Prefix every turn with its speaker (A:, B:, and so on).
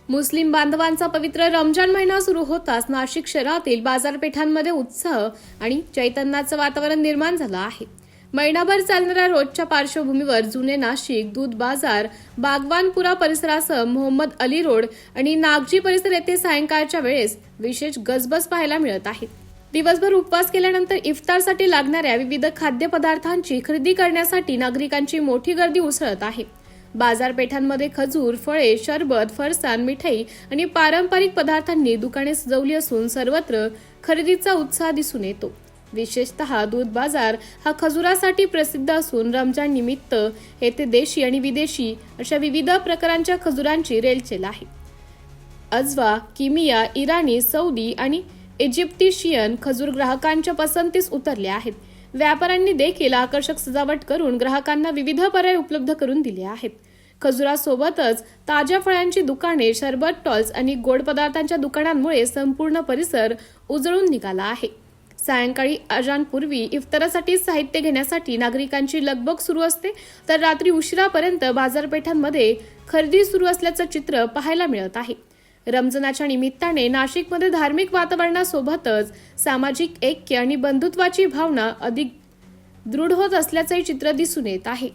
A: मुस्लिम बांधवांचा पवित्र रमजान महिना सुरू होताच नाशिक शहरातील बाजारपेठांमध्ये उत्साह आणि चैतन्याचं वातावरण निर्माण झालं आहे। महिनाभर चालणाऱ्या रोजच्या पार्श्वभूमीवर जुने नाशिक, दूध बाजार, बागवानपुरा परिसरासह मोहम्मद अली रोड आणि नागजी परिसर येथे सायंकाळच्या वेळेस विशेष गजबज पाहायला मिळत आहे। दिवसभर उपवास केल्यानंतर इफ्तारसाठी लागणाऱ्या विविध खाद्यपदार्थांची खरेदी करण्यासाठी नागरिकांची मोठी गर्दी उसळत आहे। बाजारपेठांमध्ये खजूर, फळे, शरबत, फरसाण, मिठाई आणि पारंपरिक पदार्थांनी दुकाने सजवली असून सर्वत्र खरेदीचा उत्साह दिसून येतो। विशेषतः दूध बाजार हा खजुरासाठी प्रसिद्ध असून रमजान निमित्त येथे देशी आणि विदेशी अशा विविध प्रकारांच्या खजुरांची रेलचेल आहे। अजवा, किमिया, इराणी, सौदी आणि इजिप्शियन खजूर ग्राहकांच्या पसंतीस उतरले आहेत। व्यापाऱ्यांनी देखील आकर्षक सजावट करून ग्राहकांना विविध पर्याय उपलब्ध करून दिले आहेत। खजुरासोबतच ताज्या फळांची दुकाने, शरबत स्टॉल्स आणि गोड पदार्थांच्या दुकानांमुळे संपूर्ण परिसर उजळून निघाला आहे। सायंकाळी अजानपूर्वी इफ्तारासाठी साहित्य घेण्यासाठी नागरिकांची लगबग सुरू असते, तर रात्री उशिरापर्यंत बाजारपेठांमध्ये खरेदी सुरू असल्याचं चित्र पाहायला मिळत आहे। रमजानाच्या निमित्ताने नाशिकमध्ये धार्मिक वातावरणासोबतच सामाजिक ऐक्य आणि बंधुत्वाची भावना अधिक दृढ होत असल्याचे चित्र दिसून येत आहे।